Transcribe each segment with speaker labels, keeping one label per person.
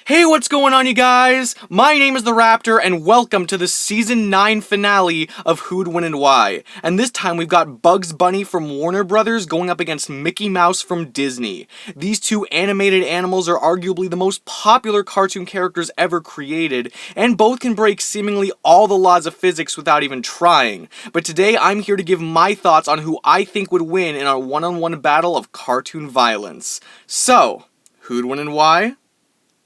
Speaker 1: Hey, what's going on, you guys? My name is the Raptor, and welcome to the Season 9 finale of Who'd Win and Why. And this time we've got Bugs Bunny from Warner Brothers going up against Mickey Mouse from Disney. These two animated animals are arguably the most popular cartoon characters ever created, and both can break seemingly all the laws of physics without even trying. But today I'm here to give my thoughts on who I think would win in our one-on-one battle of cartoon violence. So, who'd win and why?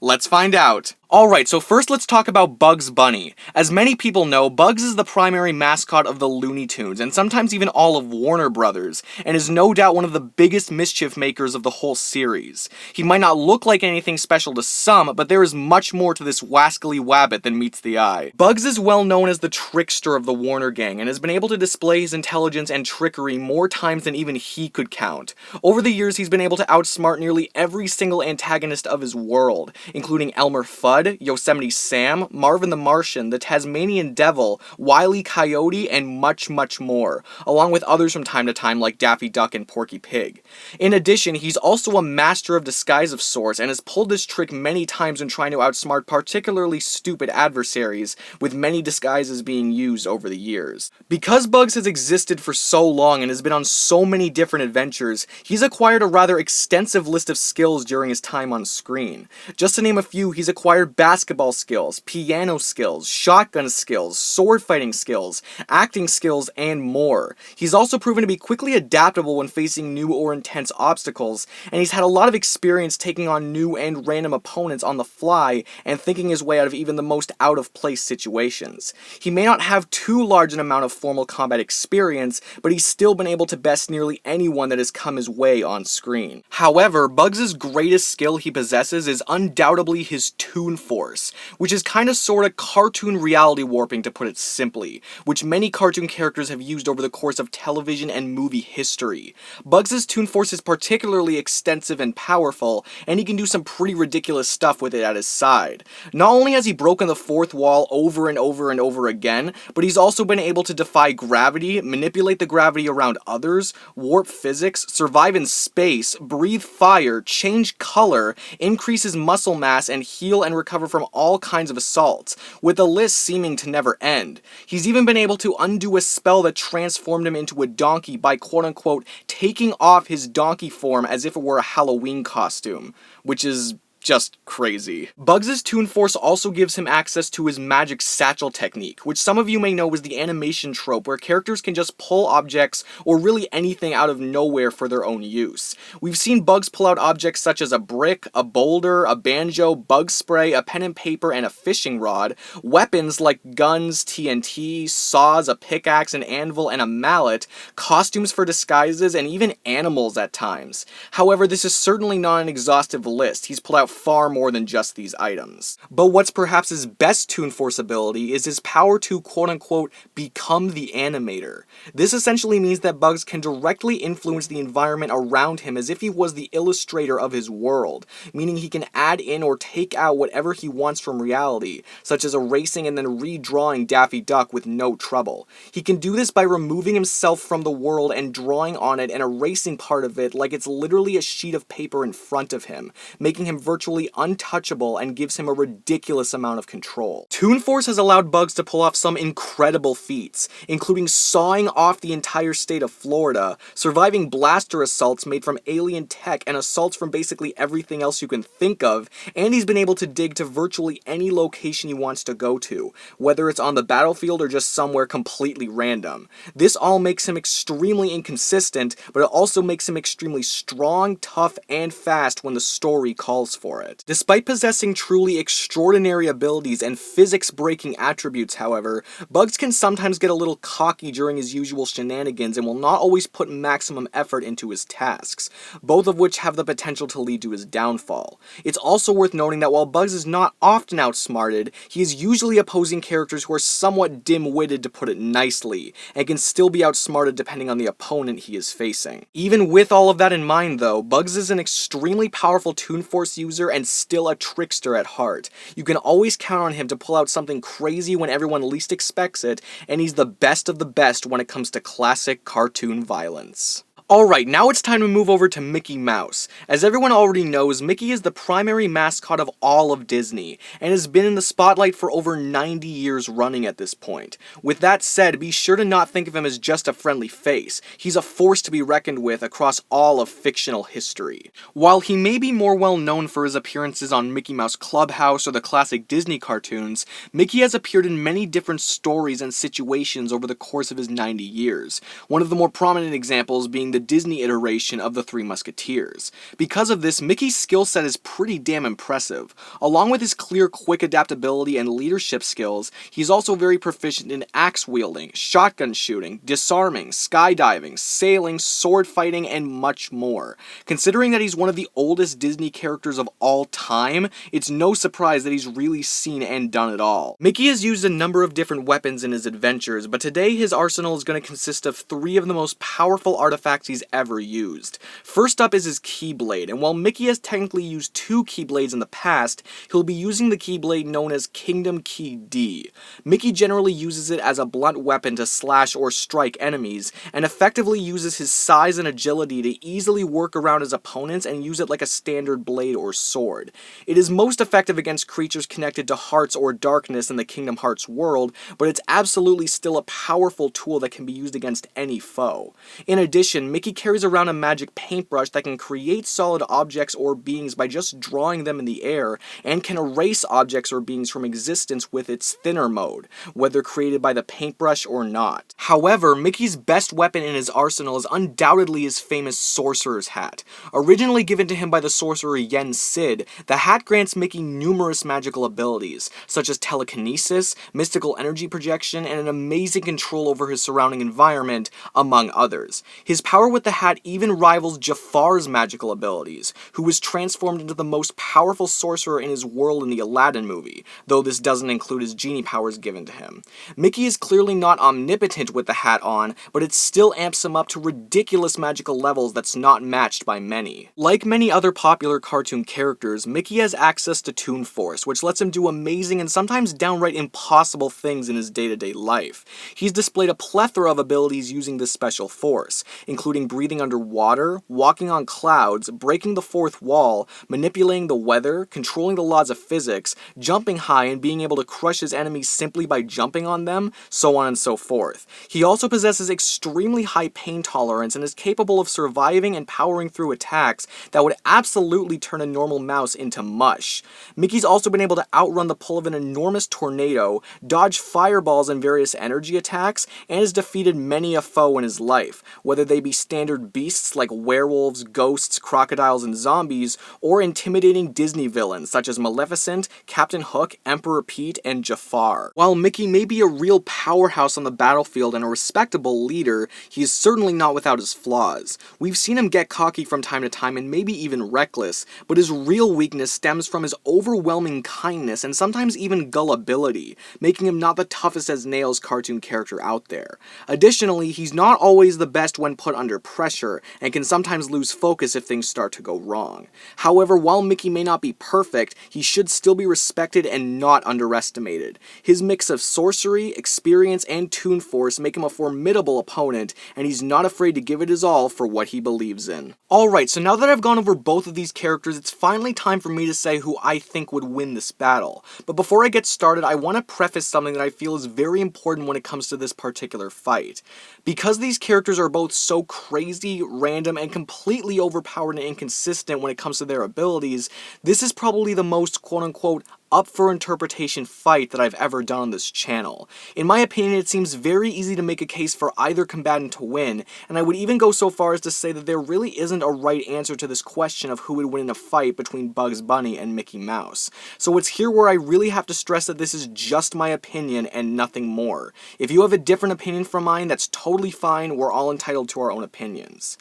Speaker 1: Let's find out. Alright, so first let's talk about Bugs Bunny. As many people know, Bugs is the primary mascot of the Looney Tunes, and sometimes even all of Warner Brothers, and is no doubt one of the biggest mischief makers of the whole series. He might not look like anything special to some, but there is much more to this wascally wabbit than meets the eye. Bugs is well known as the trickster of the Warner gang, and has been able to display his intelligence and trickery more times than even he could count. Over the years, he's been able to outsmart nearly every single antagonist of his world, including Elmer Fudd, Yosemite Sam, Marvin the Martian, the Tasmanian Devil, Wile E. Coyote, and much, much more, along with others from time to time like Daffy Duck and Porky Pig. In addition, he's also a master of disguise of sorts, and has pulled this trick many times in trying to outsmart particularly stupid adversaries, with many disguises being used over the years. Because Bugs has existed for so long and has been on so many different adventures, he's acquired a rather extensive list of skills during his time on screen. Just to name a few, he's acquired basketball skills, piano skills, shotgun skills, sword fighting skills, acting skills, and more. He's also proven to be quickly adaptable when facing new or intense obstacles, and he's had a lot of experience taking on new and random opponents on the fly and thinking his way out of even the most out-of-place situations. He may not have too large an amount of formal combat experience, but he's still been able to best nearly anyone that has come his way on screen. However, Bugs' greatest skill he possesses is undoubtedly his Toon Force, which is kinda sorta cartoon reality warping, to put it simply, which many cartoon characters have used over the course of television and movie history. Bugs' Toon Force is particularly extensive and powerful, and he can do some pretty ridiculous stuff with it at his side. Not only has he broken the fourth wall over and over and over again, but he's also been able to defy gravity, manipulate the gravity around others, warp physics, survive in space, breathe fire, change color, increase his muscle mass, and heal and recover from all kinds of assaults, with the list seeming to never end. He's even been able to undo a spell that transformed him into a donkey by quote-unquote taking off his donkey form as if it were a Halloween costume, which is just crazy. Bugs' Toon Force also gives him access to his magic satchel technique, which some of you may know is the animation trope where characters can just pull objects or really anything out of nowhere for their own use. We've seen Bugs pull out objects such as a brick, a boulder, a banjo, bug spray, a pen and paper, and a fishing rod, weapons like guns, TNT, saws, a pickaxe, an anvil, and a mallet, costumes for disguises, and even animals at times. However, this is certainly not an exhaustive list. He's pulled out far more than just these items. But what's perhaps his best Toon Force ability is his power to quote-unquote become the animator. This essentially means that Bugs can directly influence the environment around him as if he was the illustrator of his world, meaning he can add in or take out whatever he wants from reality, such as erasing and then redrawing Daffy Duck with no trouble. He can do this by removing himself from the world and drawing on it and erasing part of it like it's literally a sheet of paper in front of him, making him virtually untouchable and gives him a ridiculous amount of control. Toon Force has allowed Bugs to pull off some incredible feats, including sawing off the entire state of Florida, surviving blaster assaults made from alien tech and assaults from basically everything else you can think of, and he's been able to dig to virtually any location he wants to go to, whether it's on the battlefield or just somewhere completely random. This all makes him extremely inconsistent, but it also makes him extremely strong, tough, and fast when the story calls for it. Despite possessing truly extraordinary abilities and physics-breaking attributes, however, Bugs can sometimes get a little cocky during his usual shenanigans and will not always put maximum effort into his tasks, both of which have the potential to lead to his downfall. It's also worth noting that while Bugs is not often outsmarted, he is usually opposing characters who are somewhat dim-witted, to put it nicely, and can still be outsmarted depending on the opponent he is facing. Even with all of that in mind though, Bugs is an extremely powerful Toon Force user and still a trickster at heart. You can always count on him to pull out something crazy when everyone least expects it, and he's the best of the best when it comes to classic cartoon violence. Alright, now it's time to move over to Mickey Mouse. As everyone already knows, Mickey is the primary mascot of all of Disney, and has been in the spotlight for over 90 years running at this point. With that said, be sure to not think of him as just a friendly face. He's a force to be reckoned with across all of fictional history. While he may be more well known for his appearances on Mickey Mouse Clubhouse or the classic Disney cartoons, Mickey has appeared in many different stories and situations over the course of his 90 years. One of the more prominent examples being the Disney iteration of the Three Musketeers. Because of this, Mickey's skill set is pretty damn impressive. Along with his clear, quick adaptability and leadership skills, he's also very proficient in axe wielding, shotgun shooting, disarming, skydiving, sailing, sword fighting, and much more. Considering that he's one of the oldest Disney characters of all time, it's no surprise that he's really seen and done it all. Mickey has used a number of different weapons in his adventures, but today his arsenal is going to consist of 3 of the most powerful artifacts he's ever used. First up is his Keyblade, and while Mickey has technically used 2 Keyblades in the past, he'll be using the Keyblade known as Kingdom Key D. Mickey generally uses it as a blunt weapon to slash or strike enemies, and effectively uses his size and agility to easily work around his opponents and use it like a standard blade or sword. It is most effective against creatures connected to hearts or darkness in the Kingdom Hearts world, but it's absolutely still a powerful tool that can be used against any foe. In addition, Mickey carries around a magic paintbrush that can create solid objects or beings by just drawing them in the air, and can erase objects or beings from existence with its thinner mode, whether created by the paintbrush or not. However, Mickey's best weapon in his arsenal is undoubtedly his famous Sorcerer's Hat. Originally given to him by the sorcerer Yen Sid, the hat grants Mickey numerous magical abilities, such as telekinesis, mystical energy projection, and an amazing control over his surrounding environment, among others. His power with the hat even rivals Jafar's magical abilities, who was transformed into the most powerful sorcerer in his world in the Aladdin movie, though this doesn't include his genie powers given to him. Mickey is clearly not omnipotent with the hat on, but it still amps him up to ridiculous magical levels that's not matched by many. Like many other popular cartoon characters, Mickey has access to Toon Force, which lets him do amazing and sometimes downright impossible things in his day-to-day life. He's displayed a plethora of abilities using this special force, including breathing underwater, walking on clouds, breaking the fourth wall, manipulating the weather, controlling the laws of physics, jumping high and being able to crush his enemies simply by jumping on them, so on and so forth. He also possesses extremely high pain tolerance and is capable of surviving and powering through attacks that would absolutely turn a normal mouse into mush. Mickey's also been able to outrun the pull of an enormous tornado, dodge fireballs and various energy attacks, and has defeated many a foe in his life, whether they be standard beasts like werewolves, ghosts, crocodiles, and zombies, or intimidating Disney villains such as Maleficent, Captain Hook, Emperor Pete, and Jafar. While Mickey may be a real powerhouse on the battlefield and a respectable leader, he is certainly not without his flaws. We've seen him get cocky from time to time and maybe even reckless, but his real weakness stems from his overwhelming kindness and sometimes even gullibility, making him not the toughest as nails cartoon character out there. Additionally, he's not always the best when put under pressure, and can sometimes lose focus if things start to go wrong. However, while Mickey may not be perfect, he should still be respected and not underestimated. His mix of sorcery, experience, and Toon Force make him a formidable opponent, and he's not afraid to give it his all for what he believes in. Alright, so now that I've gone over both of these characters, it's finally time for me to say who I think would win this battle. But before I get started, I want to preface something that I feel is very important when it comes to this particular fight. Because these characters are both so crazy, random, and completely overpowered and inconsistent when it comes to their abilities, this is probably the most quote-unquote up for interpretation fight that I've ever done on this channel. In my opinion, it seems very easy to make a case for either combatant to win, and I would even go so far as to say that there really isn't a right answer to this question of who would win in a fight between Bugs Bunny and Mickey Mouse. So it's here where I really have to stress that this is just my opinion and nothing more. If you have a different opinion from mine, that's totally fine. We're all entitled to our own opinions.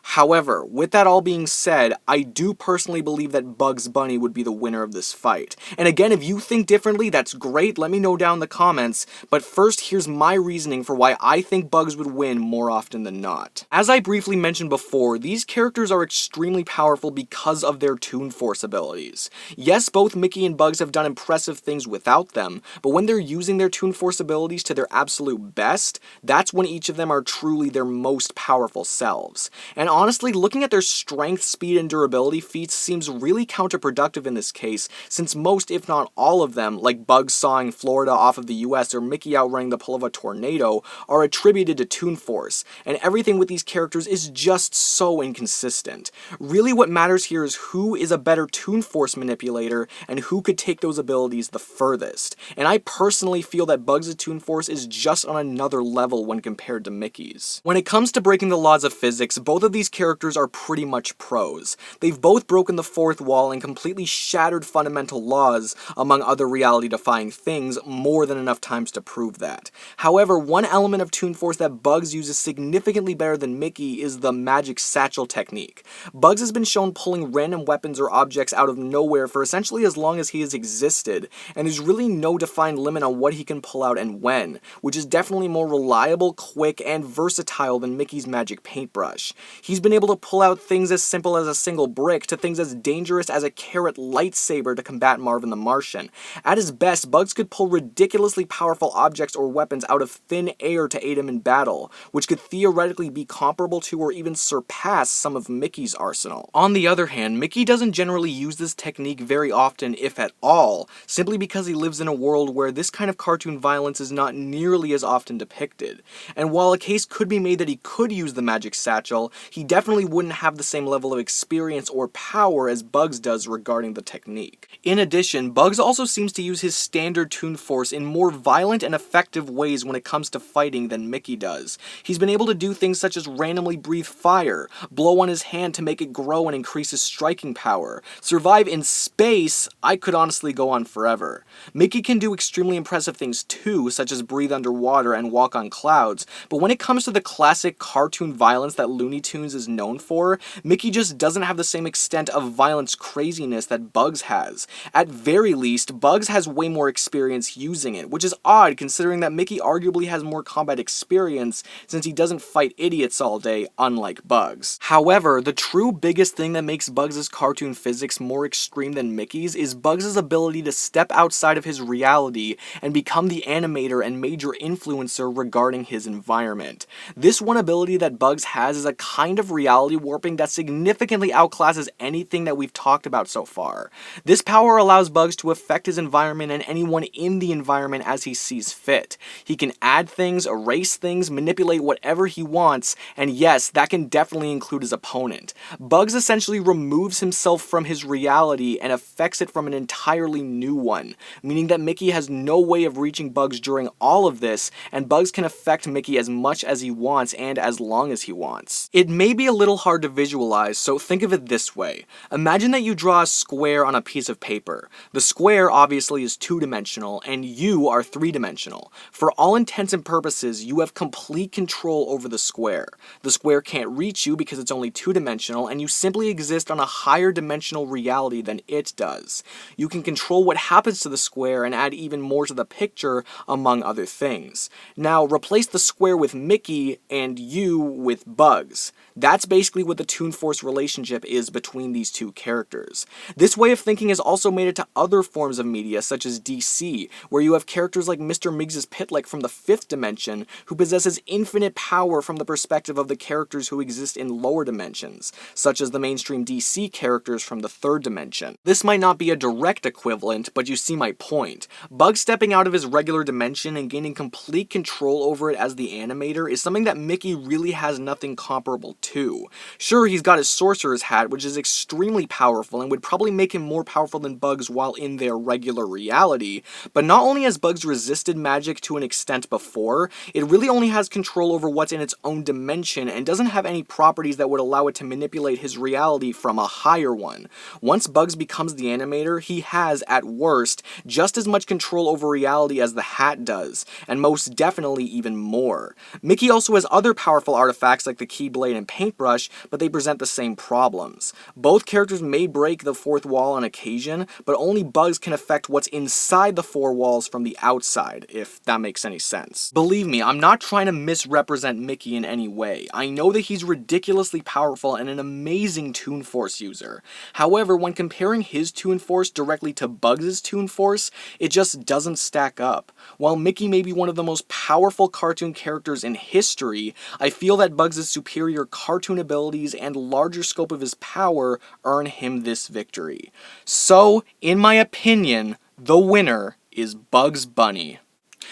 Speaker 1: However, with that all being said, I do personally believe that Bugs Bunny would be the winner of this fight. And again, if you think differently, that's great, let me know down in the comments, but first here's my reasoning for why I think Bugs would win more often than not. As I briefly mentioned before, these characters are extremely powerful because of their Toon Force abilities. Yes, both Mickey and Bugs have done impressive things without them, but when they're using their Toon Force abilities to their absolute best, that's when each of them are truly their most powerful selves. And honestly, looking at their strength, speed, and durability feats seems really counterproductive in this case, since most, if not all of them, like Bugs sawing Florida off of the US or Mickey outrunning the pull of a tornado, are attributed to Toon Force, and everything with these characters is just so inconsistent. Really what matters here is who is a better Toon Force manipulator, and who could take those abilities the furthest. And I personally feel that Bugs' Toon Force is just on another level when compared to Mickey's. When it comes to breaking the laws of physics, both of these characters are pretty much pros. They've both broken the fourth wall and completely shattered fundamental laws, among other reality-defying things, more than enough times to prove that. However, one element of Toon Force that Bugs uses significantly better than Mickey is the magic satchel technique. Bugs has been shown pulling random weapons or objects out of nowhere for essentially as long as he has existed, and there's really no defined limit on what he can pull out and when, which is definitely more reliable, quick, and versatile than Mickey's magic paintbrush. He's been able to pull out things as simple as a single brick to things as dangerous as a carrot lightsaber to combat Marvin the Martian. At his best, Bugs could pull ridiculously powerful objects or weapons out of thin air to aid him in battle, which could theoretically be comparable to or even surpass some of Mickey's arsenal. On the other hand, Mickey doesn't generally use this technique very often, if at all, simply because he lives in a world where this kind of cartoon violence is not nearly as often depicted. And while a case could be made that he could use the magic satchel, he definitely wouldn't have the same level of experience or power as Bugs does regarding the technique. In addition, Bugs also seems to use his standard Toon Force in more violent and effective ways when it comes to fighting than Mickey does. He's been able to do things such as randomly breathe fire, blow on his hand to make it grow and increase his striking power, survive in space. I could honestly go on forever. Mickey can do extremely impressive things too, such as breathe underwater and walk on clouds, but when it comes to the classic cartoon violence that Looney Tunes is known for, Mickey just doesn't have the same extent of violence craziness that Bugs has. At very least, Bugs has way more experience using it, which is odd considering that Mickey arguably has more combat experience since he doesn't fight idiots all day, unlike Bugs. However, the true biggest thing that makes Bugs' cartoon physics more extreme than Mickey's is Bugs' ability to step outside of his reality and become the animator and major influencer regarding his environment. This one ability that Bugs has is a kind of reality warping that significantly outclasses anything that we've talked about so far. This power allows Bugs to affect his environment and anyone in the environment as he sees fit. He can add things, erase things, manipulate whatever he wants, and yes, that can definitely include his opponent. Bugs essentially removes himself from his reality and affects it from an entirely new one, meaning that Mickey has no way of reaching Bugs during all of this, and Bugs can affect Mickey as much as he wants and as long as he wants. It may be a little hard to visualize, so think of it this way. Imagine that you draw a square on a piece of paper. The square obviously is two-dimensional, and you are three-dimensional. For all intents and purposes, you have complete control over the square. The square can't reach you because it's only two-dimensional, and you simply exist on a higher dimensional reality than it does. You can control what happens to the square and add even more to the picture, among other things. Now, replace the square with Mickey and you with Bugs. That's basically what the Toon Force relationship is between these two characters. This way of thinking has also made it to other forms of media, such as DC, where you have characters like Mr. Miggs' Pitlick from the fifth dimension, who possesses infinite power from the perspective of the characters who exist in lower dimensions, such as the mainstream DC characters from the third dimension. This might not be a direct equivalent, but you see my point. Bugs stepping out of his regular dimension and gaining complete control over it as the animator is something that Mickey really has nothing comparable to. Sure, he's got his sorcerer's hat, which is extremely powerful and would probably make him more powerful than Bugs while in their regular reality, but not only has Bugs resisted magic to an extent before, it really only has control over what's in its own dimension and doesn't have any properties that would allow it to manipulate his reality from a higher one. Once Bugs becomes the animator, he has, at worst, just as much control over reality as the hat does, and most definitely even more. Mickey also has other powerful artifacts like the Keyblade and paintbrush, but they present the same problems. Both characters may break the fourth wall on occasion, but only Bugs can affect what's inside the four walls from the outside, if that makes any sense. Believe me, I'm not trying to misrepresent Mickey in any way. I know that he's ridiculously powerful and an amazing Toon Force user. However, when comparing his Toon Force directly to Bugs' Toon Force, it just doesn't stack up. While Mickey may be one of the most powerful cartoon characters in history, I feel that Bugs' superior cartoon abilities and larger scope of his power earn him this victory. So, in my opinion, the winner is Bugs Bunny.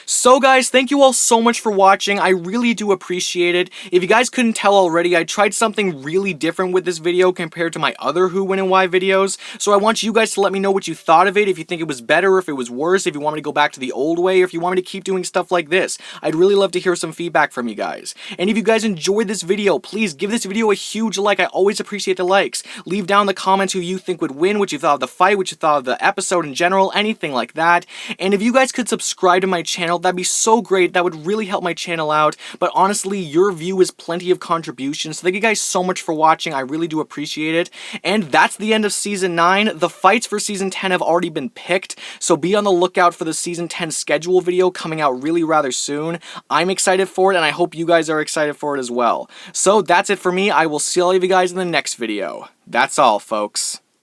Speaker 1: So guys, thank you all so much for watching. I really do appreciate it. If you guys couldn't tell already, I tried something really different with this video compared to my other Who, When, and Why videos. So I want you guys to let me know what you thought of it, if you think it was better, if it was worse, if you want me to go back to the old way, or if you want me to keep doing stuff like this. I'd really love to hear some feedback from you guys. And if you guys enjoyed this video, please give this video a huge like. I always appreciate the likes. Leave down in the comments who you think would win, what you thought of the fight, what you thought of the episode in general, anything like that. And if you guys could subscribe to my channel, that'd be so great. That would really help my channel out. But honestly, your view is plenty of contribution. So thank you guys so much for watching. I really do appreciate it. And that's the end of Season 9. The fights for Season 10 have already been picked. So be on the lookout for the Season 10 schedule video coming out really rather soon. I'm excited for it, and I hope you guys are excited for it as well. So that's it for me. I will see all of you guys in the next video. That's all, folks.